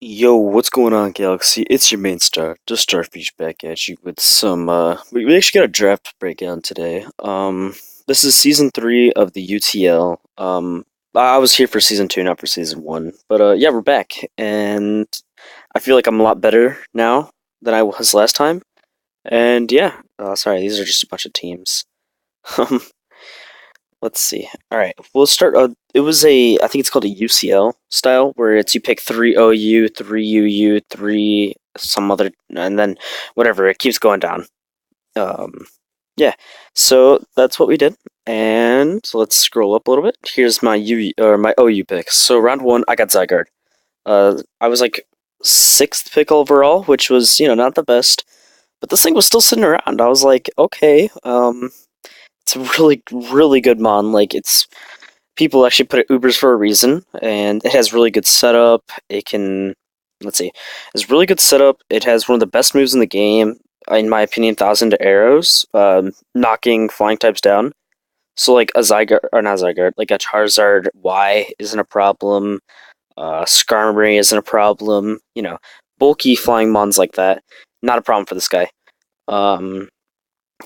Yo, what's going on, Galaxy? It's your main star, just Starfish back at you with some we actually got a draft breakdown today. This is season 3 of the UTL. I was here for season 2, not for season 1. But yeah, we're back and I feel like I'm a lot better now than I was last time. And yeah, sorry, these are just a bunch of teams. Um, let's see. All right, we'll start. It was I think it's called a UCL style, where it's you pick three OU, three UU, three some other, and then whatever. It keeps going down. Um, yeah. So that's what we did. And so let's scroll up a little bit. Here's my my OU picks. So round one, I got Zygarde. I was like sixth pick overall, which was not the best, but this thing was still sitting around. I was like, okay, it's a really good mon. Like it's people actually put it Ubers for a reason, and it has really good setup. It can, let's see, it's really good setup. It has one of the best moves in the game, in my opinion. Thousand arrows, knocking flying types down. So like a Zygarde or not Zygarde, like a Charizard Y isn't a problem. Skarmory isn't a problem. Bulky flying mons like that, not a problem for this guy. Um,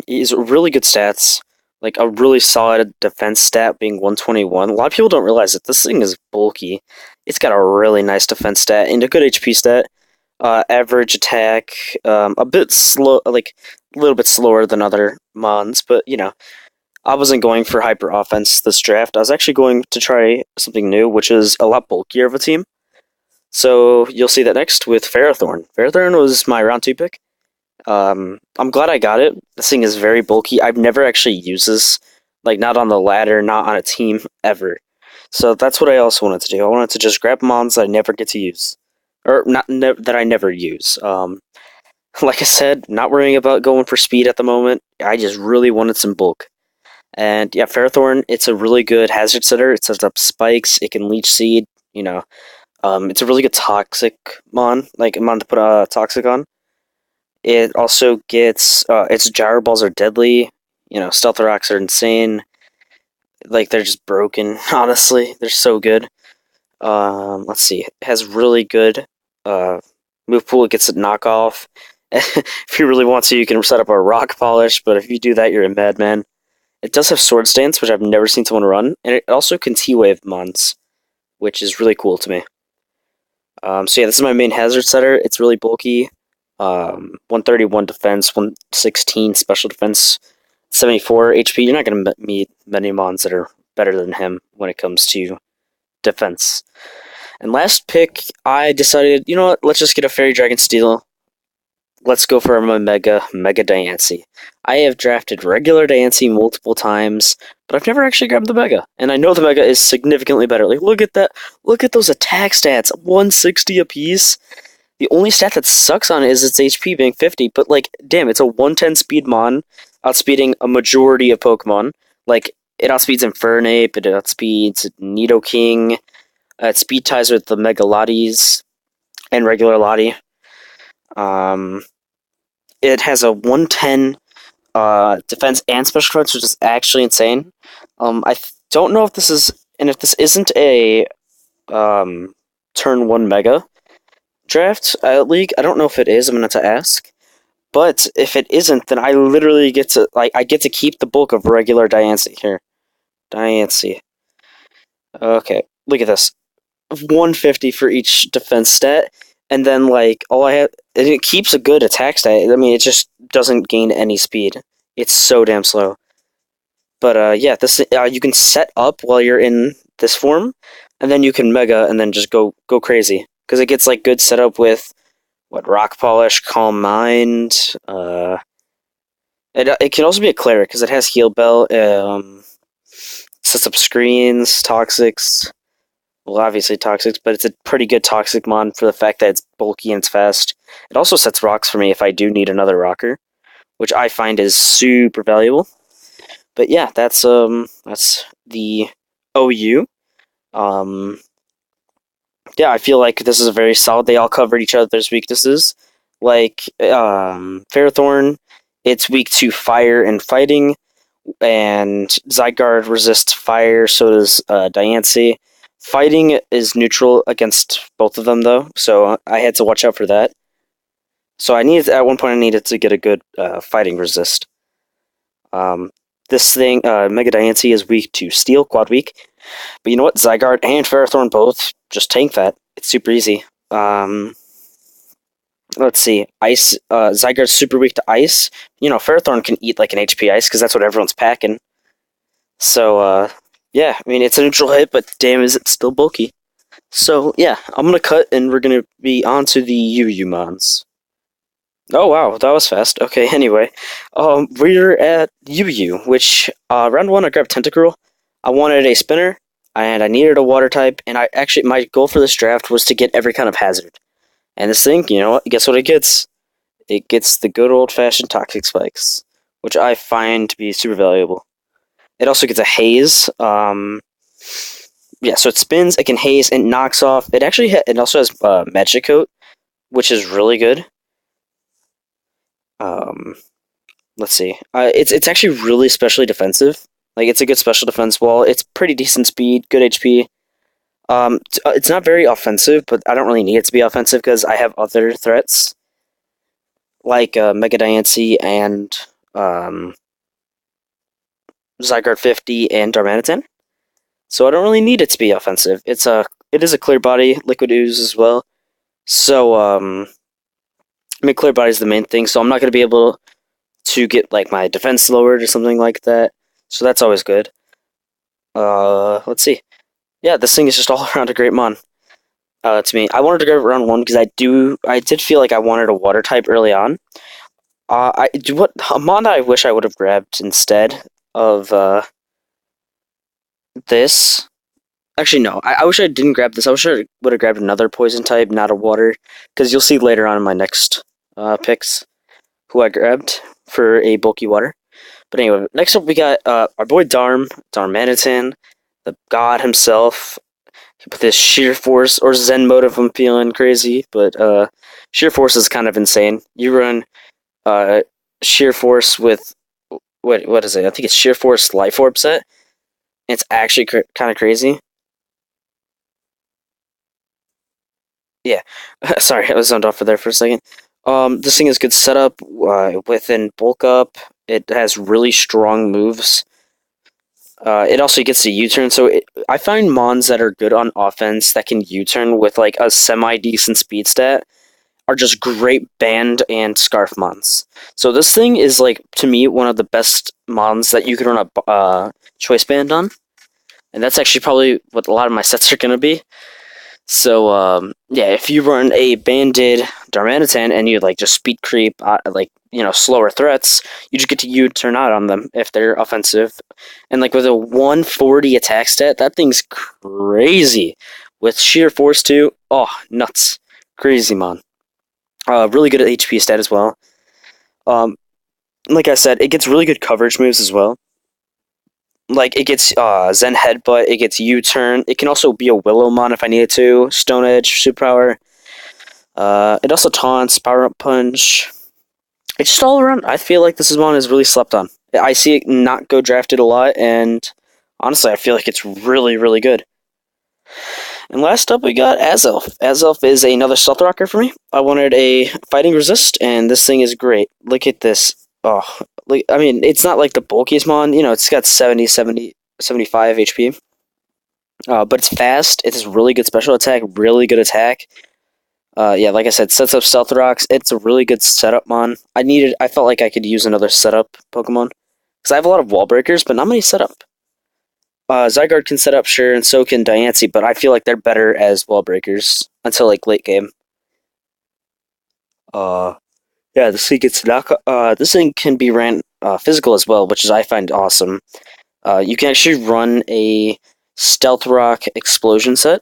he's really good stats, like a really solid defense stat being 121. A lot of people don't realize that this thing is bulky. It's got a really nice defense stat and a good HP stat. Average attack, a bit slow, like a little bit slower than other mons, but I wasn't going for hyper offense this draft. I was actually going to try something new, which is a lot bulkier of a team. So you'll see that next with Ferrothorn. Ferrothorn was my round 2 pick. I'm glad I got it. This thing is very bulky. I've never actually used this, like not on the ladder, not on a team ever. So that's what I also wanted to do. I wanted to just grab mons that I never get to use, or not that I never use. Like I said, not worrying about going for speed at the moment. I just really wanted some bulk. And yeah, Ferrothorn, it's a really good hazard setter. It sets up spikes. It can leech seed. It's a really good toxic mon, like a mon to put a toxic on. It also gets its gyro balls are deadly. Stealth rocks are insane. Like they're just broken. Honestly, they're so good. Let's see. It has really good move pool. It gets a knockoff. If you really want to, you can set up a rock polish. But if you do that, you're a madman. It does have sword stance, which I've never seen someone run, and it also can T-wave mons, which is really cool to me. So yeah, this is my main hazard setter. It's really bulky. 131 defense, 116 special defense, 74 HP. You're not going to meet many mons that are better than him when it comes to defense. And last pick, I decided, you know what, let's just get a Fairy Dragon Steel. Let's go for my Mega Diancie. I have drafted regular Diancie multiple times, but I've never actually grabbed the Mega. And I know the Mega is significantly better. Like, look at that. Look at those attack stats. 160 apiece. The only stat that sucks on it is its HP being 50, but like, damn, it's a 110 speed mon, outspeeding a majority of Pokemon. Like, it outspeeds Infernape, it outspeeds Nidoking, it speed ties with the Mega Lotties and regular Lottie. Um, it has a 110 defense and special defense, which is actually insane. Don't know if this is, and if this isn't a turn 1 Mega draft league. I don't know if it is. I'm gonna have to ask. But if it isn't, then I literally get to I get to keep the bulk of regular Diancie here. Diancie. Okay, look at this. 150 for each defense stat, and then like all I have, it keeps a good attack stat. I mean, it just doesn't gain any speed. It's so damn slow. But yeah, this you can set up while you're in this form, and then you can mega, and then just go crazy because it gets like good setup with what rock polish, calm mind. It can also be a cleric because it has heal bell. Sets up screens, toxics. Well, obviously toxics, but it's a pretty good toxic mon for the fact that it's bulky and it's fast. It also sets rocks for me if I do need another rocker, which I find is super valuable. But yeah, that's the OU. Um, yeah, I feel like this is a very solid. They all covered each other's weaknesses. Like Ferrothorn, it's weak to fire and fighting, and Zygarde resists fire. So does Diancie. Fighting is neutral against both of them, though, so I had to watch out for that. So at one point, I needed to get a good fighting resist. Um, this thing, Mega Diancie is weak to Steel, quad weak. But you know what? Zygarde and Ferrothorn both just tank that. It's super easy. Let's see. Ice. Zygarde's super weak to ice. You know, Ferrothorn can eat like an HP ice because that's what everyone's packing. So, yeah. I mean, it's a neutral hit, but damn, is it still bulky. So, yeah. I'm gonna cut, and we're gonna be on to the UU mons. Oh wow, that was fast. Okay, anyway, we're at UU, which round one I grabbed Tentacruel. I wanted a spinner, and I needed a water type, and I actually my goal for this draft was to get every kind of hazard. And this thing, you know what? Guess what it gets? It gets the good old fashioned toxic spikes, which I find to be super valuable. It also gets a haze. Yeah, so it spins, it can haze, and knocks off. It also has magic coat, which is really good. Um, let's see. It's actually really specially defensive. Like it's a good special defense wall. It's pretty decent speed, good HP. It's not very offensive, but I don't really need it to be offensive because I have other threats like Mega Diancie and um, Zygarde 50 and Darmanitan. So I don't really need it to be offensive. It is a clear body, liquid ooze as well. So I mean clear body is the main thing. So I'm not going to be able to get like my defense lowered or something like that. So that's always good. Let's see. Yeah, this thing is just all around a great mon. To me, I wanted to go round one because I did feel like I wanted a water type early on. I do what a mon that I wish I would have grabbed instead of this. Actually, no. I wish I didn't grab this. I wish I would have grabbed another poison type, not a water, because you'll see later on in my next picks who I grabbed for a bulky water. But anyway, next up we got our boy Darmanitan, the god himself, with his sheer force or Zen mode if I'm feeling crazy. But sheer force is kind of insane. You run uh, sheer force with what is it? I think it's sheer force life orb set. It's actually kind of crazy. Yeah, sorry, I was zoned off for there for a second. This thing is good setup within bulk up. It has really strong moves. It also gets a U-turn, so I find mons that are good on offense that can U-turn with like a semi-decent speed stat are just great band and scarf mons. So this thing is like to me one of the best mons that you could run a choice band on, and that's actually probably what a lot of my sets are gonna be. So yeah, if you run a banded Darmanitan and you like just speed creep, like you know slower threats, you just get to U-turn out on them if they're offensive, and like with a 140 attack stat, that thing's crazy. With sheer force too, oh nuts, crazy mon. Really good at HP stat as well. Um, like I said, it gets really good coverage moves as well. Like it gets Zen Headbutt, it gets U-turn. It can also be a Willowmon if I needed to. Stone Edge, Superpower. It also taunts, Power Up Punch. It's just all around. I feel like this is one is really slept on. I see it not go drafted a lot, and honestly, I feel like it's really, really good. And last up, we got Azelf. Azelf is another Stealth Rocker for me. I wanted a Fighting Resist, and this thing is great. Look at this. Oh, like, I mean, it's not like the bulkiest mon. You know, it's got 75 HP. But it's fast. It has really good special attack, really good attack. Yeah, like I said, sets up Stealth Rocks. It's a really good setup mon. I felt like I could use another setup Pokemon. Because I have a lot of wall breakers, but not many setup. Zygarde can set up, sure, and so can Diancie, but I feel like they're better as wall breakers until like late game. Uh, yeah, this thing gets this thing can be ran physical as well, which is I find awesome. You can actually run a Stealth Rock explosion set,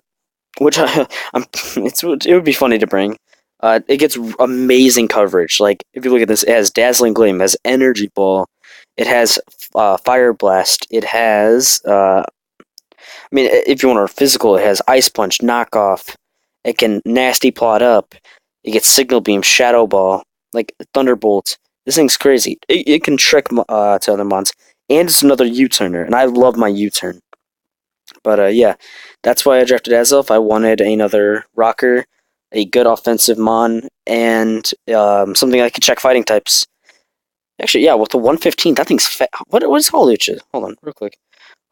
which it would be funny to bring. It gets amazing coverage. Like if you look at this, it has Dazzling Gleam, it has Energy Ball, it has Fire Blast, it has. I mean, if you want a physical, it has Ice Punch, Knockoff. It can Nasty Plot Up. It gets Signal Beam, Shadow Ball, like Thunderbolt. This thing's crazy. It can trick to other mons, and it's another U-turner, and I love my U-turn. But yeah, that's why I drafted Azelf. I wanted another rocker, a good offensive mon, and something I could check fighting types. Actually, yeah, with the 115, that thing's fat. What is Hawlucha? Hold on, real quick.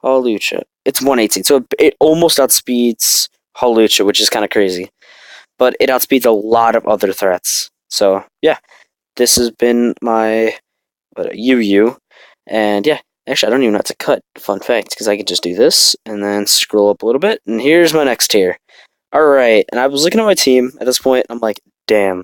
Hawlucha. It's 118, so it almost outspeeds Hawlucha, which is kind of crazy. But it outspeeds a lot of other threats. So, yeah, this has been my UU. And yeah, actually, I don't even have to cut. Fun fact, because I can just do this and then scroll up a little bit. And here's my next tier. Alright, and I was looking at my team at this point, and I'm like, damn,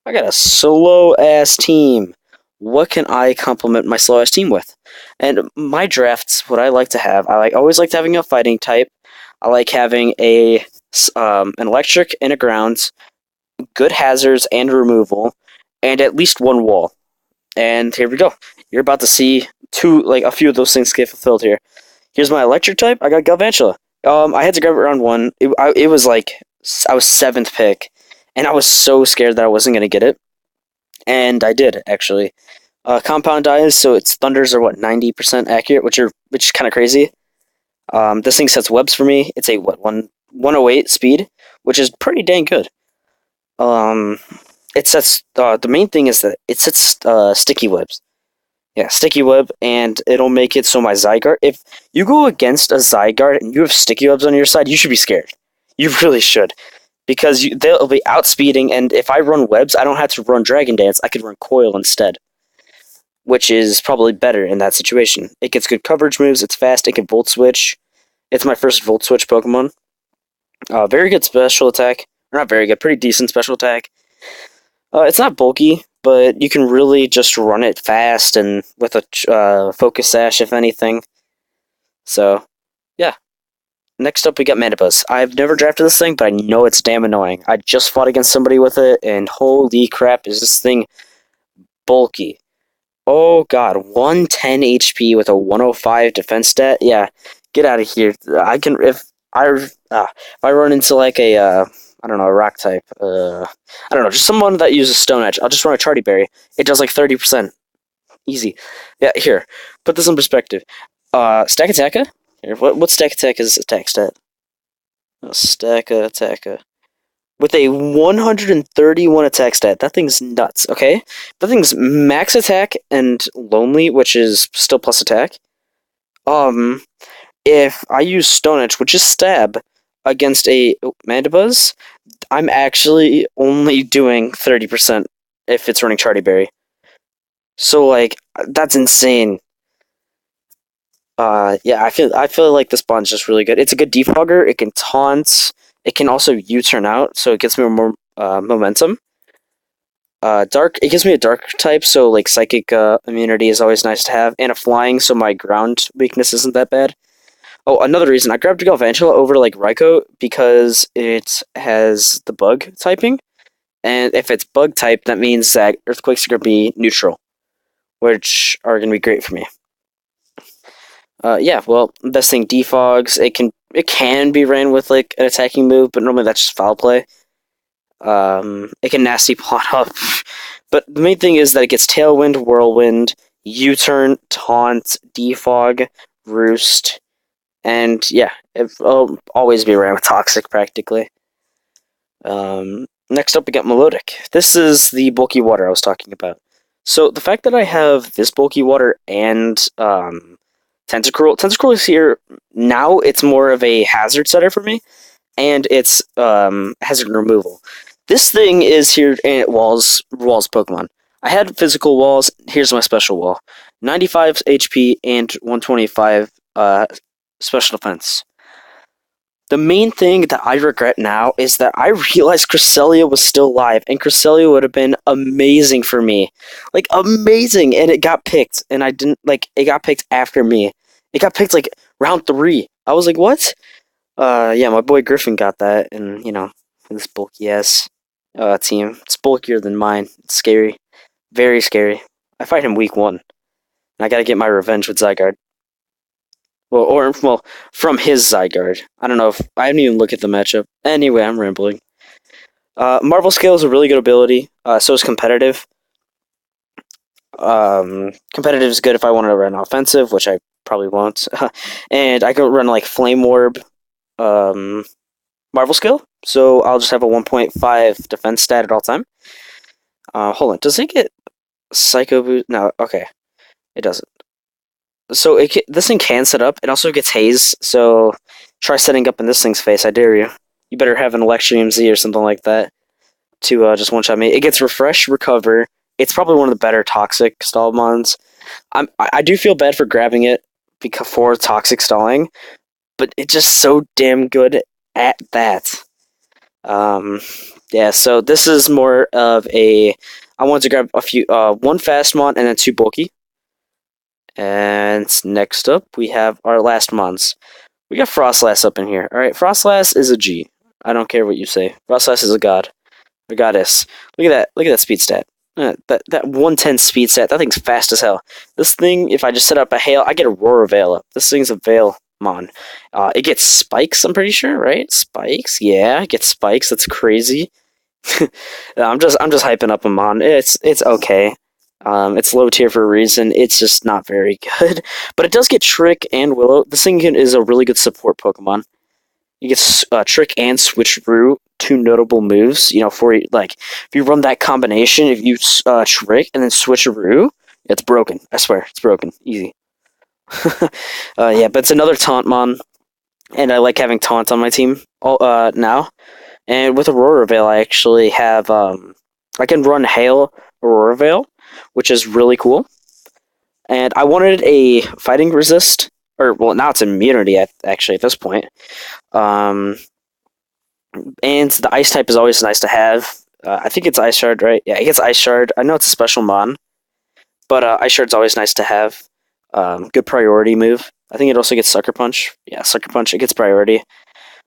I got a solo ass team. What can I complement my slow ass team with? And my drafts, what I like to have, always like having a fighting type. I like having an electric and a ground, good hazards and removal, and at least one wall. And here we go. You're about to see a few of those things get fulfilled here. Here's my electric type. I got Galvantula. I had to grab it round one. It was like I was seventh pick, and I was so scared that I wasn't gonna get it, and I did actually. Compound dies, so its thunders are 90% accurate, which is kind of crazy. This thing sets webs for me. It's a 108 speed, which is pretty dang good. Um, it sets the main thing is that it sets sticky webs. Yeah, sticky web, and it'll make it so my Zygarde. If you go against a Zygarde and you have sticky webs on your side, you should be scared. You really should, because they'll be outspeeding. And if I run webs, I don't have to run Dragon Dance. I could run Coil instead, which is probably better in that situation. It gets good coverage moves. It's fast. It can Volt Switch. It's my first Volt Switch Pokemon. Very good special attack. Or not very good, pretty decent special attack. It's not bulky, but you can really just run it fast and with a Focus Sash, if anything. So, yeah. Next up, we got Mandibuzz. I've never drafted this thing, but I know it's damn annoying. I just fought against somebody with it, and holy crap, is this thing bulky. Oh god, 110 HP with a 105 defense stat? Yeah, get out of here. If I run into like I don't know, a rock type, I don't know, just someone that uses Stone Edge, I'll just run a Charty Berry. It does like 30%. Easy. Yeah, here. Put this in perspective. Stack Attacka? Here, what Stack Attacka's attack stat? Stack Attacka. With a 131 attack stat. That thing's nuts, okay? That thing's max attack and lonely, which is still plus attack. If I use Stone Edge, which is stab, against a Mandibuzz, I'm actually only doing 30% if it's running Charty Berry. So like that's insane. Yeah, I feel like this bond's just really good. It's a good defogger. It can taunt. It can also U-turn out, so it gets me more momentum. Dark. It gives me a dark type, so like psychic immunity is always nice to have, and a flying, so my ground weakness isn't that bad. Oh, another reason I grabbed Galvantula over like Raikou because it has the bug typing, and if it's bug type, that means that earthquakes are gonna be neutral, which are gonna be great for me. Yeah, well, best thing defogs. It can be ran with like an attacking move, but normally that's just foul play. It can nasty plot up, but the main thing is that it gets Tailwind, Whirlwind, U-turn, Taunt, Defog, Roost, and yeah, it'll always be ran with Toxic practically. Next up, we got Melodic. This is the bulky water I was talking about. So the fact that I have this bulky water and Tentacruel is here now. It's more of a hazard setter for me, and it's hazard removal. This thing is here in walls Pokemon. I had physical walls. Here's my special wall: 95 HP and 125 special defense. The main thing that I regret now is that I realized Cresselia was still alive, and Cresselia would have been amazing for me. Like, amazing! And it got picked, and I didn't, like, it got picked after me. It got picked, like, round 3. I was like, what? Yeah, my boy Griffin got that, and, you know, this bulky-ass team. It's bulkier than mine. It's scary. Very scary. I fight him week 1. And I gotta get my revenge with Zygarde. Well, from his Zygarde. I don't know if I didn't even look at the matchup. Anyway, I'm rambling. Marvel Scale is a really good ability. So is Competitive. Competitive is good if I wanted to run offensive, which I probably won't. And I could run like Flame Orb Marvel skill, so I'll just have a 1.5 defense stat at all time. Hold on, does it get Psycho Boost? No, okay, it doesn't. So this thing can set up. It also gets haze. So try setting up in this thing's face. I dare you. You better have an Electrium Z or something like that to just one shot me. It gets refresh, recover. It's probably one of the better toxic stall mons. I do feel bad for grabbing it because for toxic stalling, but it's just so damn good at that. Um, yeah. So this is more of a. I wanted to grab a few, one fast mon and then two bulky. And next up, we have our last mons. We got Frostlass up in here. Alright, Frostlass is a G. I don't care what you say. Frostlass is a god. A goddess. Look at that. Look at that speed stat. That 110 speed stat. That thing's fast as hell. This thing, if I just set up a hail, I get Aurora Veil up. This thing's a Veil mon. It gets spikes, I'm pretty sure, right? Spikes? Yeah, it gets spikes. That's crazy. I'm just hyping up a mon. It's okay. It's low tier for a reason. It's just not very good. But it does get Trick and Willow. This thing is a really good support Pokemon. You get Trick and Switcheroo, two notable moves. You know, for like if you run that combination, if you Trick and then Switcheroo, it's broken. I swear, it's broken. Easy. Yeah, but it's another Tauntmon, and I like having Taunt on my team now. And with Aurora Veil, I actually have I can run Hail Aurora Veil, which is really cool. And I wanted a fighting resist, or well, now it's immunity actually at this point. Um, and the ice type is always nice to have. I think it's Ice Shard, right? Yeah, it gets Ice Shard. I know it's a special mon, but Ice Shard's always nice to have. Good priority move. I think it also gets Sucker Punch. Yeah, Sucker Punch, it gets priority.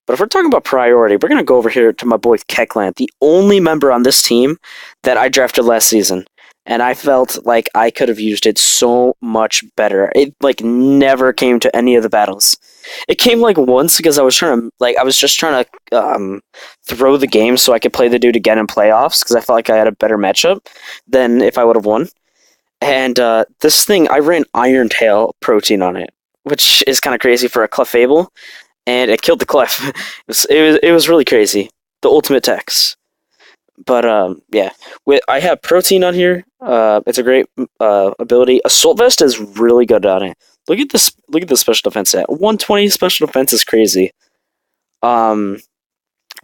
But if we're talking about priority, we're going to go over here to my boy Kekland, the only member on this team that I drafted last season. And I felt like I could have used it so much better. It like never came to any of the battles. It came like once because I was just trying to throw the game so I could play the dude again in playoffs because I felt like I had a better matchup than if I would have won. And this thing, I ran Iron Tail protein on it, which is kind of crazy for a Clefable, and it killed the Clef. it was really crazy. The ultimate Tex. But yeah, I have protein on here. It's a great ability. Assault Vest is really good on it. Look at this. Look at the special defense at 120. Special defense is crazy. It's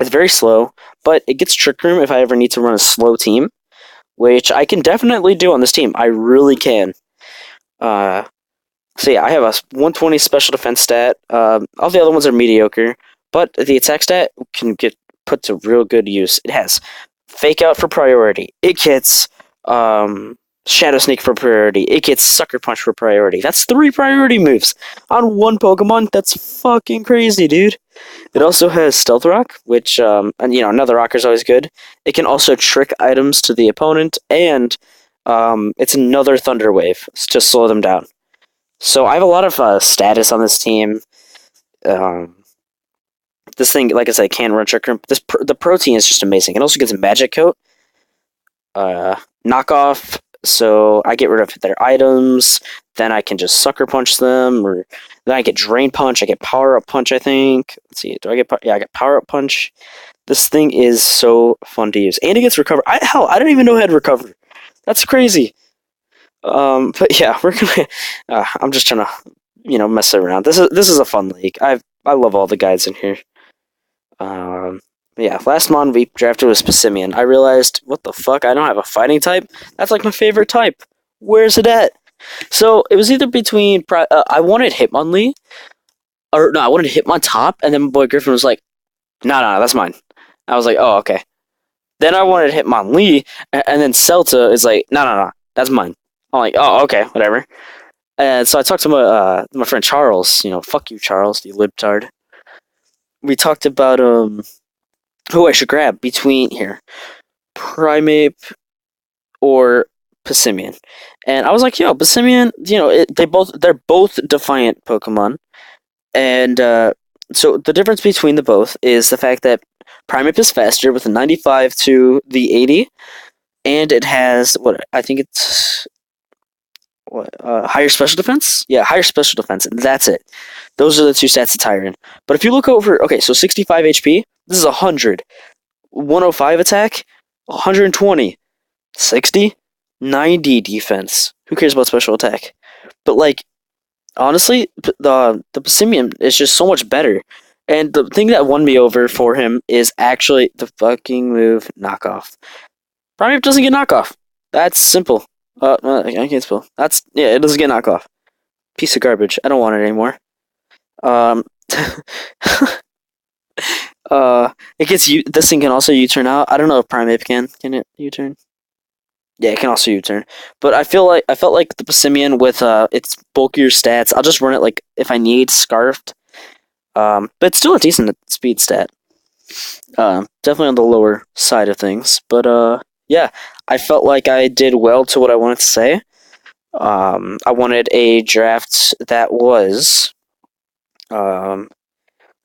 very slow, but it gets Trick Room if I ever need to run a slow team, which I can definitely do on this team. I really can. So yeah, I have a 120 special defense stat. All the other ones are mediocre, but the attack stat can get put to real good use. It has Fake Out for priority. It gets Shadow Sneak for priority. It gets Sucker Punch for priority. That's 3 priority moves on one Pokemon. That's fucking crazy, dude. It also has Stealth Rock, which, and another rocker is always good. It can also trick items to the opponent, and it's another Thunder Wave to slow them down. So I have a lot of status on this team. This thing, like I said, can run Trick Room. The protein is just amazing. It also gets a Magic Coat. Knockoff, so I get rid of their items. Then I can just Sucker Punch them, or then I get Drain Punch. I get Power Up Punch, I think. Let's see, I get Power Up Punch. This thing is so fun to use. And it gets Recover. I didn't even know it had Recover. That's crazy. But yeah, we're gonna. I'm just trying to, mess around. This is a fun league. I love all the guys in here. Yeah, last mon we drafted was Passimian. I realized, what the fuck? I don't have a fighting type. That's like my favorite type. Where's it at? So it was either between. I wanted Hitmonlee, or no, I wanted Hitmontop, and then my boy Griffin was like, "No, that's mine." I was like, "Oh, okay." Then I wanted Hitmonlee, and then Celta is like, "No, that's mine." I'm like, "Oh, okay, whatever." And so I talked to my friend Charles. Fuck you, Charles, you libtard. We talked about who I should grab between here, Primeape or Passimian, and I was like, "Yo, Passimian, they're both Defiant Pokemon, and so the difference between the both is the fact that Primeape is faster with a 95 to the 80, and it has higher special defense. Yeah, higher special defense. That's it. Those are the two stats to tire in. But if you look over, okay, so 65 HP. This is 100. 105 attack. 120. 60. 90 defense. Who cares about special attack? But like honestly, the Passimian is just so much better. And the thing that won me over for him is actually the fucking move knockoff. Primeape doesn't get knockoff. That's simple. I can't spell. That's yeah, it doesn't get knockoff. Piece of garbage. I don't want it anymore. Um, it gets you. This thing can also U-turn out. I don't know if Primeape can. Can it U-turn? Yeah, it can also U-turn. But I felt like the Passimian with its bulkier stats. I'll just run it like if I need Scarfed. But it's still a decent speed stat. Definitely on the lower side of things. But yeah, I felt like I did well to what I wanted to say. I wanted a draft that was um,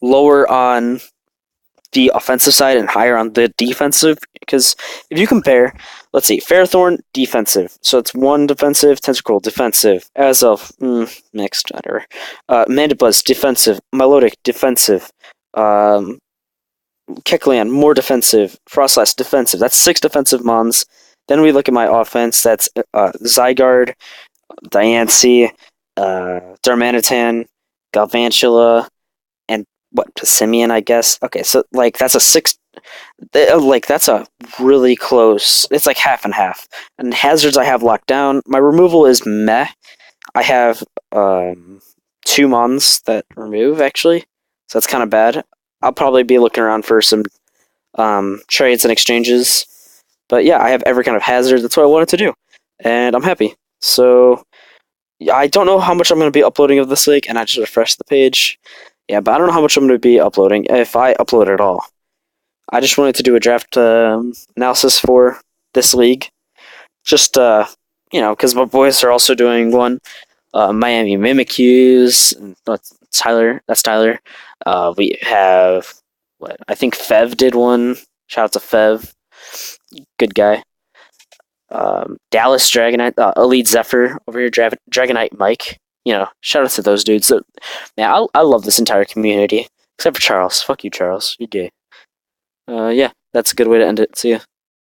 lower on the offensive side and higher on the defensive. Because if you compare, let's see, Ferrothorn defensive, so it's 1 defensive, Tentacruel defensive, Azelf mixed, whatever. Mandibuzz defensive, Milotic defensive, Kecleon more defensive, Frostlass defensive. That's 6 defensive mons. Then we look at my offense. That's Zygarde, Diancie, Darmanitan, Galvantula, and what Passimian, I guess. Okay, so like that's a 6. Like that's a really close. It's like half and half. And hazards I have locked down. My removal is meh. I have 2 mons that remove actually, so that's kind of bad. I'll probably be looking around for some trades and exchanges. But yeah, I have every kind of hazard. That's what I wanted to do, and I'm happy. So yeah, I don't know how much I'm going to be uploading of this league, and I just refreshed the page. Yeah, but I don't know how much I'm going to be uploading, if I upload at all. I just wanted to do a draft analysis for this league. Just, because my boys are also doing one. Miami Mimikyus. That's Tyler. We have, what? I think Fev did one. Shout out to Fev. Good guy. Dallas Dragonite, Elite Zephyr over here, Dragonite Mike. Shout out to those dudes. So, man, I love this entire community. Except for Charles. Fuck you, Charles. You're gay. Yeah, that's a good way to end it. See ya.